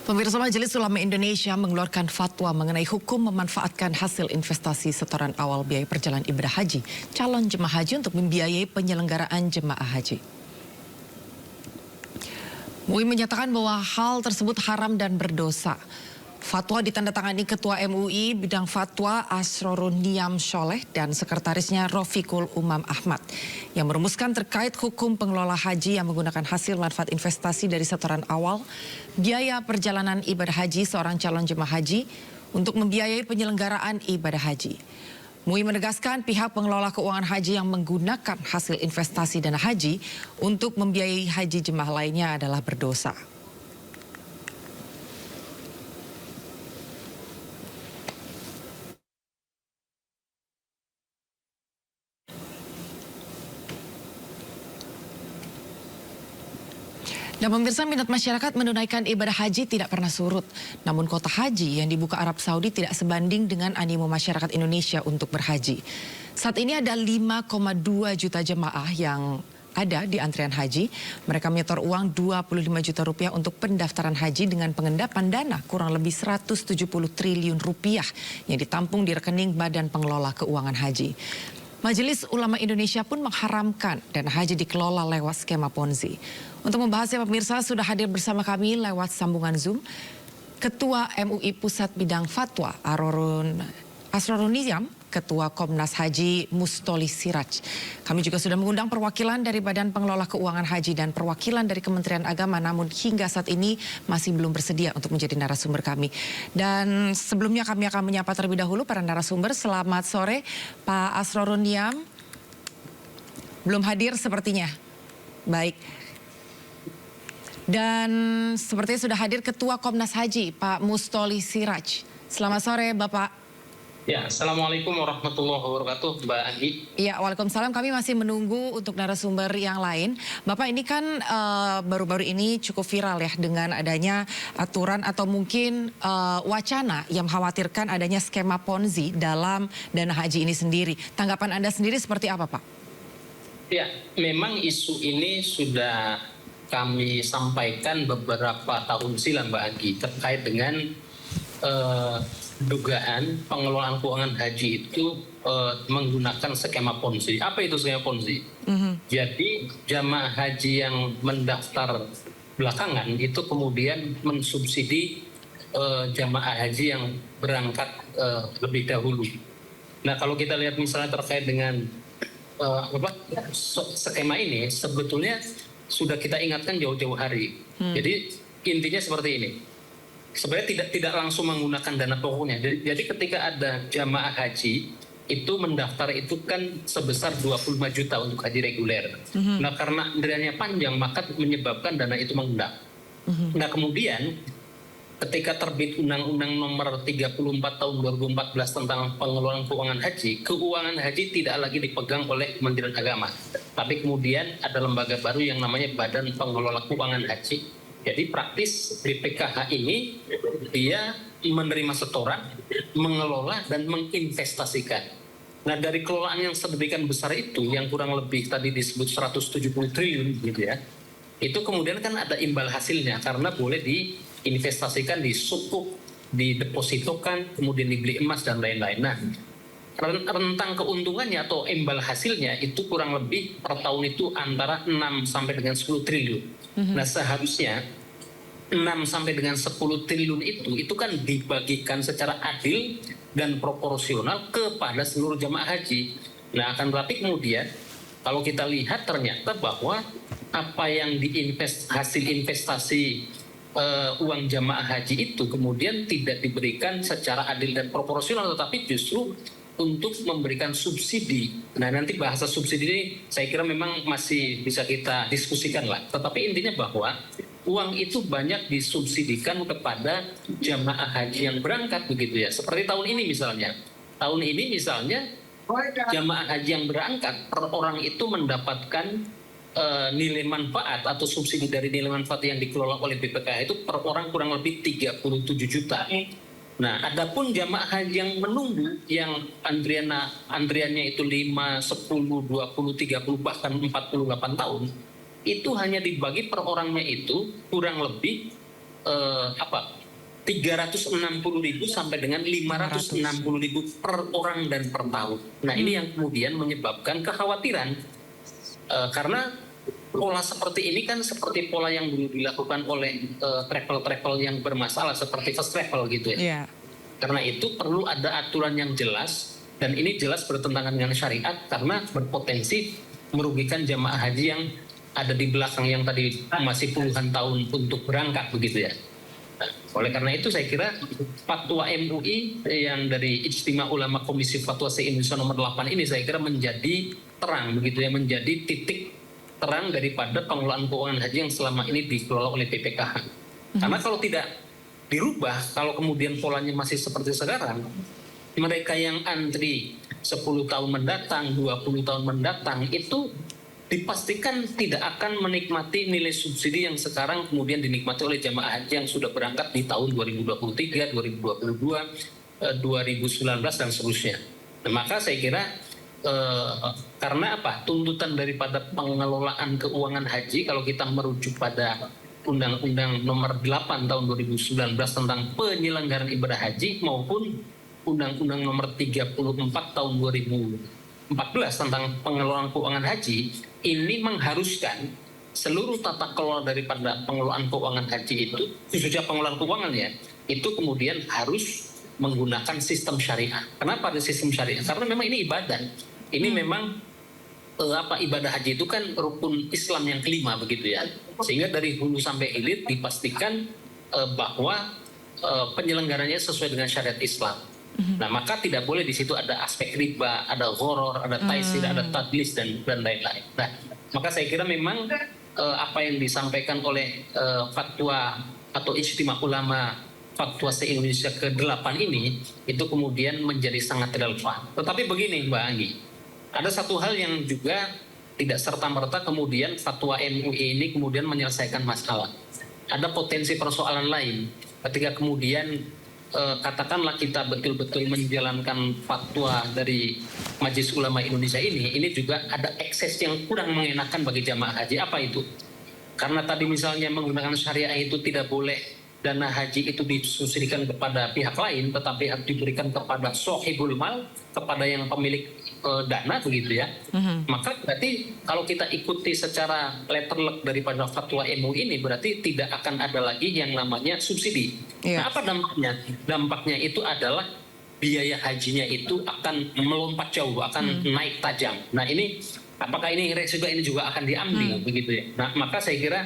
Pemirsa, Majelis Ulama Indonesia mengeluarkan fatwa mengenai hukum memanfaatkan hasil investasi setoran awal biaya perjalanan ibadah haji calon jemaah haji untuk membiayai penyelenggaraan jemaah haji. MUI menyatakan bahwa hal tersebut haram dan berdosa. Fatwa ditandatangani Ketua MUI Bidang Fatwa Asrorun Niam Sholeh dan Sekretarisnya Rofiqul Umam Ahmad yang merumuskan terkait hukum pengelola haji yang menggunakan hasil manfaat investasi dari setoran awal biaya perjalanan ibadah haji seorang calon jemaah haji untuk membiayai penyelenggaraan ibadah haji. MUI menegaskan pihak pengelola keuangan haji yang menggunakan hasil investasi dana haji untuk membiayai haji jemaah lainnya adalah berdosa. Dan pemirsa, minat masyarakat menunaikan ibadah haji tidak pernah surut. Namun kuota haji yang dibuka Arab Saudi tidak sebanding dengan animo masyarakat Indonesia untuk berhaji. Saat ini ada 5,2 juta jemaah yang ada di antrian haji. Mereka menyetor uang 25 juta rupiah untuk pendaftaran haji dengan pengendapan dana kurang lebih 170 triliun rupiah yang ditampung di rekening Badan Pengelola Keuangan Haji. Majelis Ulama Indonesia pun mengharamkan dana haji dikelola lewat skema Ponzi. Untuk membahasnya, pemirsa, sudah hadir bersama kami lewat sambungan Zoom Ketua MUI Pusat Bidang Fatwa Asrorun Niam, Ketua Komnas Haji Mustoli Siraj. Kami juga sudah mengundang perwakilan dari Badan Pengelola Keuangan Haji dan perwakilan dari Kementerian Agama, namun hingga saat ini masih belum bersedia untuk menjadi narasumber kami. Dan sebelumnya kami akan menyapa terlebih dahulu para narasumber. Selamat sore, Pak Asrorun Niam. Belum hadir sepertinya. Baik. Dan sepertinya sudah hadir Ketua Komnas Haji, Pak Mustoli Siraj. Selamat sore, Bapak. Ya, Assalamualaikum warahmatullahi wabarakatuh, Mbak Anggi. Ya, Waalaikumsalam. Kami masih menunggu untuk narasumber yang lain. Bapak, ini kan baru-baru ini cukup viral ya dengan adanya aturan atau mungkin wacana yang mengkhawatirkan adanya skema Ponzi dalam dana haji ini sendiri. Tanggapan Anda sendiri seperti apa, Pak? Ya, memang isu ini sudah kami sampaikan beberapa tahun silam, Mbak Anggi, terkait dengan dugaan pengelolaan keuangan haji itu menggunakan skema Ponzi. Apa itu skema Ponzi? Jadi jamaah haji yang mendaftar belakangan itu kemudian mensubsidi jamaah haji yang berangkat lebih dahulu. Nah, kalau kita lihat misalnya terkait dengan skema ini, sebetulnya sudah kita ingatkan jauh-jauh hari. Jadi intinya seperti ini. Sebenarnya tidak langsung menggunakan dana pokoknya. Jadi ketika ada jamaah haji itu mendaftar itu kan sebesar 25 juta untuk haji reguler. Nah, karena antriannya panjang maka menyebabkan dana itu mengendap. Nah, kemudian ketika terbit Undang-Undang Nomor 34 Tahun 2014 tentang pengelolaan keuangan haji tidak lagi dipegang oleh Kementerian Agama. Tapi kemudian ada lembaga baru yang namanya Badan Pengelola Keuangan Haji. Jadi praktis BPKH ini dia menerima setoran, mengelola dan menginvestasikan. Nah, dari kelolaan yang sedemikian besar itu yang kurang lebih tadi disebut 170 triliun gitu ya. Itu kemudian kan ada imbal hasilnya karena boleh diinvestasikan di sukuk, didepositokan, kemudian dibeli emas dan lain-lain. Nah, rentang keuntungannya atau imbal hasilnya itu kurang lebih per tahun itu antara 6 sampai dengan 10 triliun. Nah, seharusnya 6 sampai dengan 10 triliun itu kan dibagikan secara adil dan proporsional kepada seluruh jamaah haji. Nah, akan tetapi kemudian kalau kita lihat ternyata bahwa apa yang hasil investasi uang jamaah haji itu kemudian tidak diberikan secara adil dan proporsional, tetapi justru untuk memberikan subsidi. Nah, nanti bahasa subsidi ini saya kira memang masih bisa kita diskusikan lah. Tetapi intinya bahwa uang itu banyak disubsidikan kepada jamaah haji yang berangkat begitu ya. Seperti tahun ini misalnya. Tahun ini misalnya jamaah haji yang berangkat per orang itu mendapatkan nilai manfaat atau subsidi dari nilai manfaat yang dikelola oleh BPKH itu per orang kurang lebih 37 juta. Nah, adapun jamaah haji yang menunggu, yang antriannya itu 5, 10, 20, 30, bahkan 48 tahun, itu hanya dibagi per orangnya itu kurang lebih 360.000 sampai dengan 560.000 per orang dan per tahun. Nah, ini yang kemudian menyebabkan kekhawatiran karena pola seperti ini kan seperti pola yang dulu dilakukan oleh travel-travel yang bermasalah seperti first travel gitu ya. Yeah. Karena itu perlu ada aturan yang jelas, dan ini jelas bertentangan dengan syariat karena berpotensi merugikan jamaah haji yang ada di belakang yang tadi masih puluhan tahun untuk berangkat begitu ya. Nah, oleh karena itu saya kira fatwa MUI yang dari Ijtima Ulama Komisi Fatwa se-Indonesia nomor 8 ini saya kira menjadi terang begitu ya, menjadi titik terang daripada pengelolaan keuangan haji yang selama ini dikelola oleh BPKH. Karena kalau tidak dirubah, kalau kemudian polanya masih seperti sekarang, mereka yang antri 10 tahun mendatang, 20 tahun mendatang itu dipastikan tidak akan menikmati nilai subsidi yang sekarang kemudian dinikmati oleh jamaah haji yang sudah berangkat di tahun 2023, 2022, 2019 dan seterusnya. Nah, maka saya kira karena apa? Tuntutan daripada pengelolaan keuangan haji kalau kita merujuk pada Undang-Undang Nomor 8 Tahun 2019 tentang penyelenggaraan ibadah haji maupun Undang-Undang Nomor 34 Tahun 2014 tentang pengelolaan keuangan haji, ini mengharuskan seluruh tata kelola daripada pengelolaan keuangan haji itu, khususnya pengelolaan keuangan ya, itu kemudian harus menggunakan sistem syariah. Kenapa ada sistem syariah? Karena memang ini ibadah. Ini memang ibadah haji itu kan rukun Islam yang kelima begitu ya. Sehingga dari hulu sampai hilir dipastikan bahwa penyelenggaranya sesuai dengan syariat Islam. Nah, maka tidak boleh di situ ada aspek riba, ada ghoror, ada taisir, ada tadlis dan lain-lain. Nah, maka saya kira memang apa yang disampaikan oleh fatwa atau ijtima ulama fatwa se-Indonesia ke-8 ini itu kemudian menjadi sangat relevan. Tetapi begini Mbak Anggi, ada satu hal yang juga tidak serta-merta kemudian fatwa MUI ini kemudian menyelesaikan masalah. Ada potensi persoalan lain ketika kemudian katakanlah kita betul-betul menjalankan fatwa dari Majelis Ulama Indonesia ini juga ada ekses yang kurang mengenakan bagi jamaah haji. Apa itu? Karena tadi misalnya menggunakan syariah itu tidak boleh dana haji itu disubsidikan kepada pihak lain, tetapi harus diberikan kepada sohibul mal, kepada yang pemilik dana begitu ya. Maka berarti kalau kita ikuti secara letterlek daripada fatwa MUI ini berarti tidak akan ada lagi yang namanya subsidi. Nah, apa dampaknya? Dampaknya itu adalah biaya hajinya itu akan melompat jauh, akan naik tajam. Nah, ini apakah ini resiko ini juga akan diambil begitu ya. Nah, maka saya kira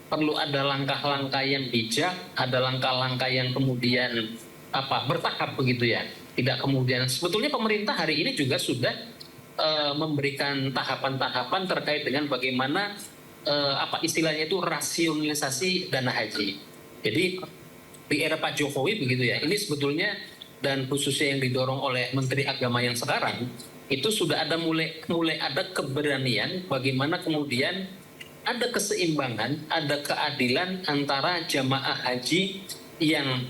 perlu ada langkah-langkah yang bijak, ada langkah-langkah yang kemudian bertahap begitu ya. Tidak kemudian sebetulnya pemerintah hari ini juga sudah memberikan tahapan-tahapan terkait dengan bagaimana istilahnya itu rasionalisasi dana haji. Jadi di era Pak Jokowi begitu ya. Ini sebetulnya dan khususnya yang didorong oleh Menteri Agama yang sekarang itu sudah ada mulai ada keberanian bagaimana kemudian ada keseimbangan, ada keadilan antara jamaah haji yang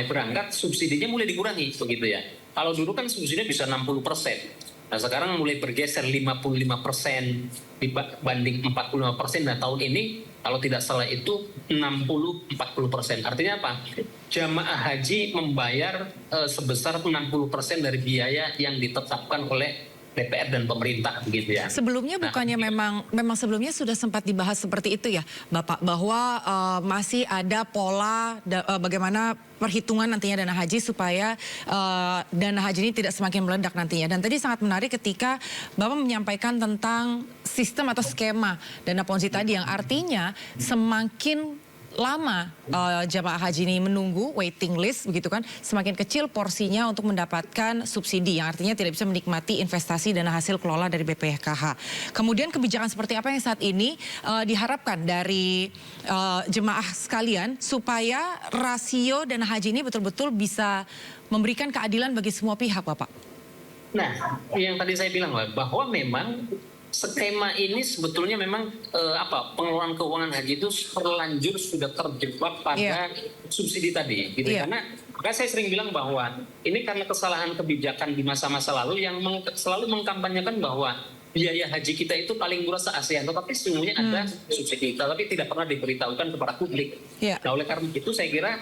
berangkat subsidinya mulai dikurangi begitu ya. Kalau dulu kan subsidinya bisa 60%. Nah, sekarang mulai bergeser 55% dibanding 45%. Nah, tahun ini kalau tidak salah itu 60-40%. Artinya apa? Jamaah haji membayar sebesar 60% dari biaya yang ditetapkan oleh DPR dan pemerintah begitu ya. Sebelumnya bukannya memang sebelumnya sudah sempat dibahas seperti itu ya Bapak, bahwa masih ada pola bagaimana perhitungan nantinya dana haji supaya dana haji ini tidak semakin meledak nantinya. Dan tadi sangat menarik ketika Bapak menyampaikan tentang sistem atau skema dana ponzi tadi yang artinya semakin lama jamaah haji ini menunggu waiting list begitu kan, semakin kecil porsinya untuk mendapatkan subsidi yang artinya tidak bisa menikmati investasi dana hasil kelola dari BPKH. Kemudian kebijakan seperti apa yang saat ini diharapkan dari jemaah sekalian supaya rasio dana haji ini betul-betul bisa memberikan keadilan bagi semua pihak, Bapak? Nah, yang tadi saya bilang bahwa memang skema ini sebetulnya memang pengelolaan keuangan haji itu terlanjur sudah terjebak pada subsidi tadi gitu. Karena saya sering bilang bahwa ini karena kesalahan kebijakan di masa-masa lalu yang selalu mengkampanyekan bahwa biaya haji kita itu paling murah se-ASEAN, tetapi sesungguhnya ada subsidi tapi tidak pernah diberitahukan kepada publik. Nah, oleh karena itu saya kira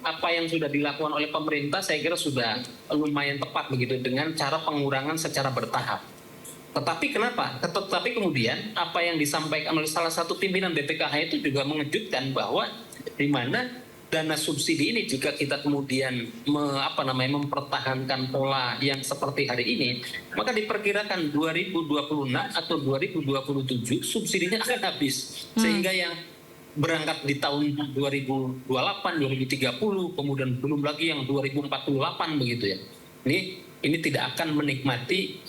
apa yang sudah dilakukan oleh pemerintah saya kira sudah lumayan tepat begitu dengan cara pengurangan secara bertahap. Tetapi kenapa? Tetapi kemudian apa yang disampaikan oleh salah satu pimpinan BPKH itu juga mengejutkan bahwa di mana dana subsidi ini jika kita kemudian mempertahankan pola yang seperti hari ini, maka diperkirakan 2026 atau 2027 subsidinya akan habis. Sehingga yang berangkat di tahun 2028, 2030, kemudian belum lagi yang 2048 begitu ya. Ini tidak akan menikmati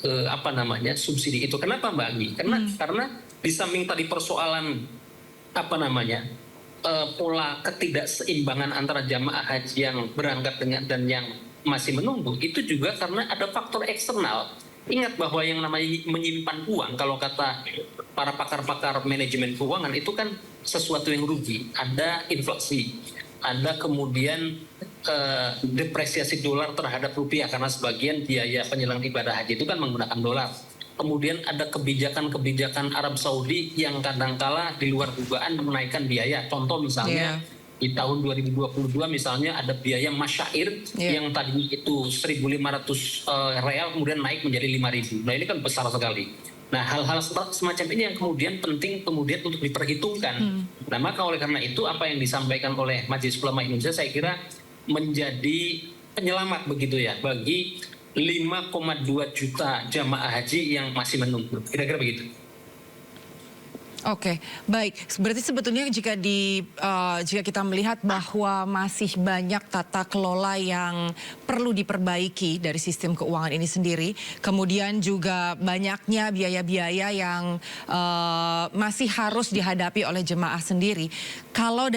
subsidi itu. Kenapa Mbak Anggi? Karena di samping tadi persoalan pola ketidakseimbangan antara jamaah haji yang berangkat dan yang masih menunggu, itu juga karena ada faktor eksternal. Ingat bahwa yang namanya menyimpan uang, kalau kata para pakar-pakar manajemen keuangan, itu kan sesuatu yang rugi. Ada inflasi, ada kemudian depresiasi dolar terhadap rupiah karena sebagian biaya penyelenggaraan ibadah haji itu kan menggunakan dolar. Kemudian ada kebijakan-kebijakan Arab Saudi yang kadangkala di luar dugaan menaikkan biaya. Contoh misalnya di tahun 2022 misalnya ada biaya masyair yang tadi itu 1.500 real kemudian naik menjadi 5.000. Nah ini kan besar sekali. Nah hal-hal semacam ini yang kemudian penting kemudian untuk diperhitungkan. Nah maka oleh karena itu apa yang disampaikan oleh Majelis Ulama Indonesia saya kira menjadi penyelamat begitu ya bagi 5,2 juta jamaah haji yang masih menunggu. Kira-kira begitu. Oke, baik. Berarti sebetulnya jika kita melihat bahwa masih banyak tata kelola yang perlu diperbaiki dari sistem keuangan ini sendiri, kemudian juga banyaknya biaya-biaya yang masih harus dihadapi oleh jemaah sendiri. Kalau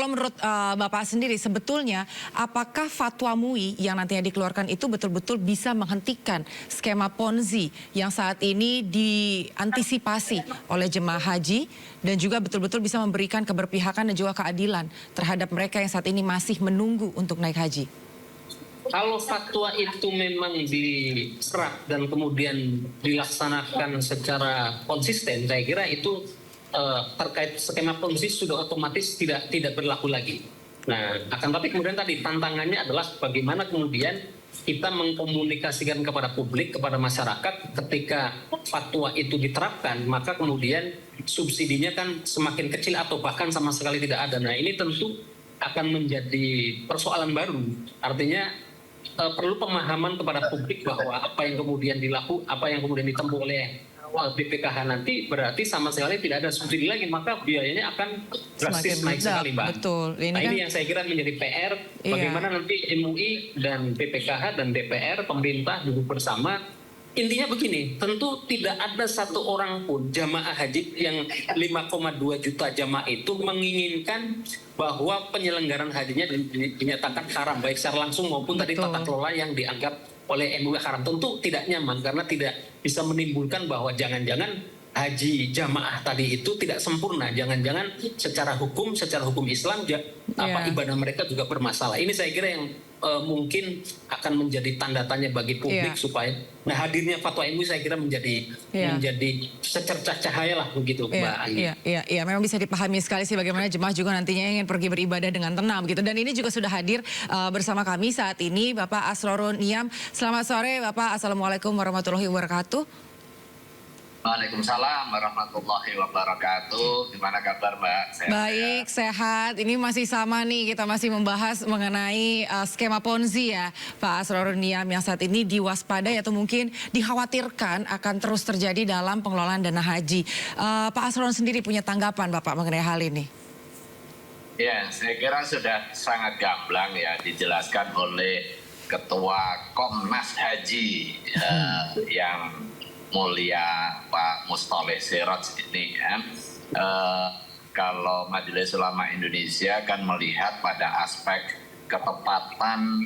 menurut Bapak sendiri, sebetulnya apakah fatwa MUI yang nantinya dikeluarkan itu betul-betul bisa menghentikan skema Ponzi yang saat ini diantisipasi oleh jemaah haji dan juga betul-betul bisa memberikan keberpihakan dan juga keadilan terhadap mereka yang saat ini masih menunggu untuk naik haji? Kalau fatwa itu memang diserap dan kemudian dilaksanakan secara konsisten, saya kira itu terkait skema Ponzi sudah otomatis tidak berlaku lagi. Nah, akan tapi kemudian tadi tantangannya adalah bagaimana kemudian kita mengkomunikasikan kepada publik, kepada masyarakat ketika fatwa itu diterapkan, maka kemudian subsidinya kan semakin kecil atau bahkan sama sekali tidak ada. Nah, ini tentu akan menjadi persoalan baru. Artinya perlu pemahaman kepada publik bahwa apa yang kemudian ditempuh oleh BPKH nanti berarti sama sekali tidak ada subsidi lagi, maka biayanya akan drastis naik sekali, Mbak. Betul. Ini yang saya kira menjadi PR, bagaimana nanti MUI dan BPKH dan DPR, pemerintah duduk bersama. Intinya begini, tentu tidak ada satu orang pun jamaah haji yang 5,2 juta jamaah itu menginginkan bahwa penyelenggaraan hajinya dinyatakan haram, baik secara langsung maupun tadi tata kelola yang dianggap oleh MUI haram. Tentu tidak nyaman karena tidak bisa menimbulkan bahwa jangan-jangan haji jamaah tadi itu tidak sempurna, jangan-jangan secara hukum Islam ibadah mereka juga bermasalah. Ini saya kira yang mungkin akan menjadi tanda tanya bagi publik supaya hadirnya fatwa MUI saya kira menjadi secercah cahaya lah begitu, Mbak Anggi. Iya, memang bisa dipahami sekali sih bagaimana jemaah juga nantinya ingin pergi beribadah dengan tenang gitu. Dan ini juga sudah hadir bersama kami saat ini Bapak Asrorun Niam. Selamat sore Bapak, Assalamualaikum warahmatullahi wabarakatuh. Waalaikumsalam warahmatullahi wabarakatuh. Gimana kabar Mbak? Baik, sehat. Ini masih sama nih, kita masih membahas mengenai skema Ponzi ya Pak Asrorun Niam yang saat ini diwaspadai atau mungkin dikhawatirkan akan terus terjadi dalam pengelolaan dana haji. Pak Asrorun sendiri punya tanggapan Bapak mengenai hal ini? Ya, saya kira sudah sangat gamblang ya dijelaskan oleh Ketua Komnas Haji yang mulia Pak Mustoleh Siraj ini ya. Kalau Majelis Ulama Indonesia kan melihat pada aspek ketepatan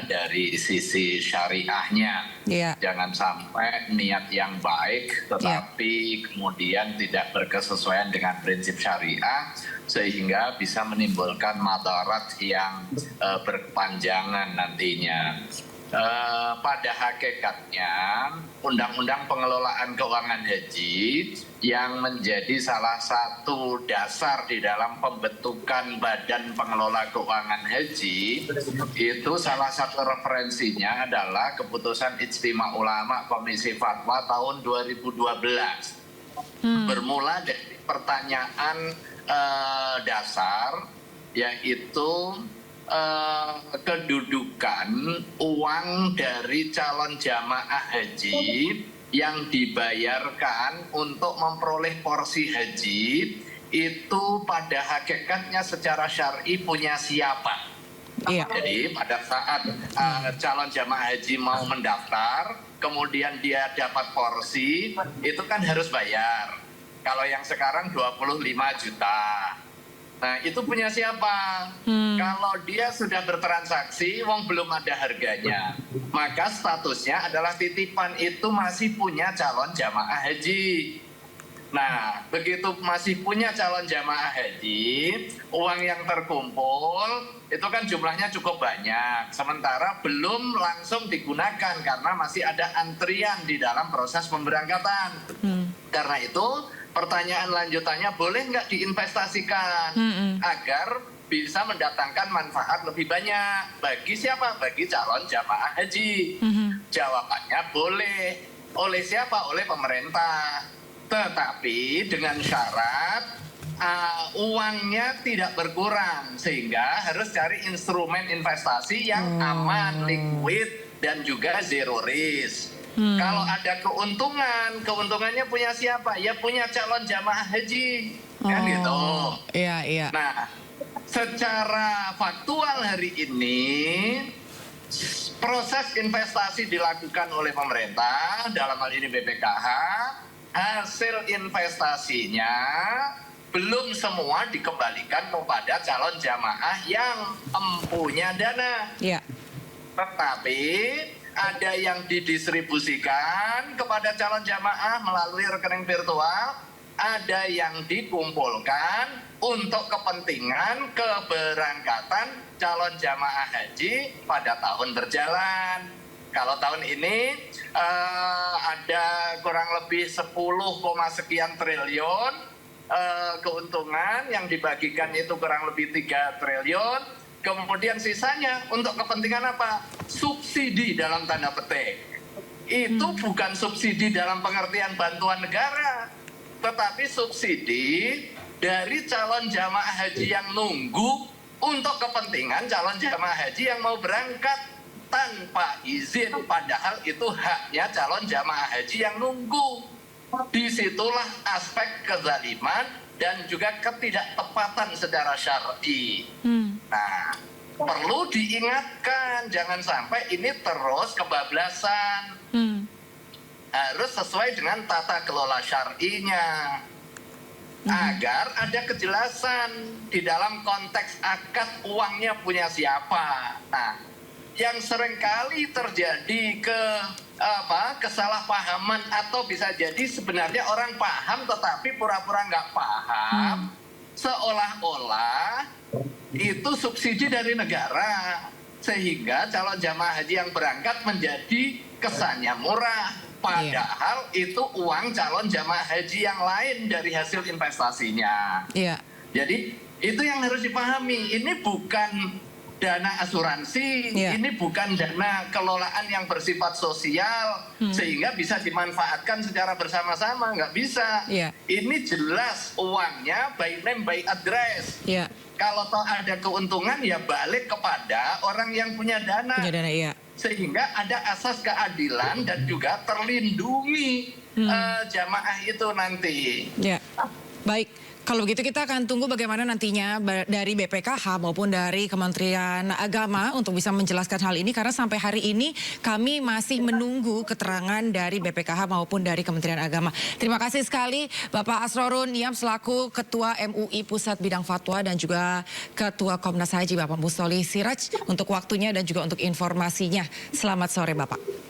dari sisi syariahnya. Jangan sampai niat yang baik tetapi kemudian tidak berkesesuaian dengan prinsip syariah sehingga bisa menimbulkan madarat yang berkepanjangan nantinya. pada hakikatnya Undang-Undang Pengelolaan Keuangan Haji yang menjadi salah satu dasar di dalam pembentukan Badan Pengelola Keuangan Haji itu salah satu referensinya adalah keputusan Ijtima Ulama Komisi Fatwa tahun 2012. Bermula dari pertanyaan dasar yaitu kedudukan uang dari calon jamaah haji yang dibayarkan untuk memperoleh porsi haji itu pada hakikatnya secara syar'i punya siapa. Iya. Jadi pada saat calon jamaah haji mau mendaftar, kemudian dia dapat porsi, itu kan harus bayar. Kalau yang sekarang 25 juta. Nah, itu punya siapa? Kalau dia sudah bertransaksi, wong belum ada harganya, maka statusnya adalah titipan, itu masih punya calon jamaah haji. Nah, begitu masih punya calon jamaah haji, uang yang terkumpul itu kan jumlahnya cukup banyak, sementara belum langsung digunakan karena masih ada antrian di dalam proses pemberangkatan. Karena itu pertanyaan lanjutannya, boleh nggak diinvestasikan agar bisa mendatangkan manfaat lebih banyak bagi siapa? Bagi calon jamaah haji. Jawabannya boleh. Oleh siapa? Oleh pemerintah. Tetapi dengan syarat uangnya tidak berkurang, sehingga harus cari instrumen investasi yang aman, liquid, dan juga zero risk. Kalau ada keuntungan, keuntungannya punya siapa? Ya punya calon jamaah haji, kan gitu. Iya, iya. Nah, secara faktual hari ini proses investasi dilakukan oleh pemerintah, dalam hal ini BPKH, hasil investasinya belum semua dikembalikan kepada calon jamaah yang empunya dana. Iya. Tetapi ada yang didistribusikan kepada calon jamaah melalui rekening virtual, ada yang dikumpulkan untuk kepentingan keberangkatan calon jamaah haji pada tahun berjalan. Kalau tahun ini ada kurang lebih 10, sekian triliun keuntungan yang dibagikan itu kurang lebih 3 triliun. Kemudian sisanya untuk kepentingan apa? Subsidi dalam tanda petik. Itu bukan subsidi dalam pengertian bantuan negara, tetapi subsidi dari calon jamaah haji yang nunggu untuk kepentingan calon jamaah haji yang mau berangkat tanpa izin, padahal itu haknya calon jamaah haji yang nunggu. Disitulah aspek kezaliman dan juga ketidaktepatan secara syar'i. Nah, perlu diingatkan, jangan sampai ini terus kebablasan. Harus sesuai dengan tata kelola syar'inya, agar ada kejelasan di dalam konteks akad uangnya punya siapa. Nah, yang seringkali terjadi kesalahpahaman, atau bisa jadi sebenarnya orang paham tetapi pura-pura nggak paham, seolah-olah itu subsidi dari negara, sehingga calon jamaah haji yang berangkat menjadi kesannya murah, padahal itu uang calon jamaah haji yang lain dari hasil investasinya. Jadi itu yang harus dipahami, ini bukan dana asuransi, ini bukan dana kelolaan yang bersifat sosial sehingga bisa dimanfaatkan secara bersama-sama, nggak bisa. Ini jelas uangnya by name by address. Kalau toh ada keuntungan ya balik kepada orang yang punya dana. Sehingga ada asas keadilan dan juga terlindungi jamaah itu nanti. Baik. Kalau begitu kita akan tunggu bagaimana nantinya dari BPKH maupun dari Kementerian Agama untuk bisa menjelaskan hal ini, karena sampai hari ini kami masih menunggu keterangan dari BPKH maupun dari Kementerian Agama. Terima kasih sekali Bapak Asrorun Niam selaku Ketua MUI Pusat Bidang Fatwa dan juga Ketua Komnas Haji Bapak Mustoli Siraj untuk waktunya dan juga untuk informasinya. Selamat sore Bapak.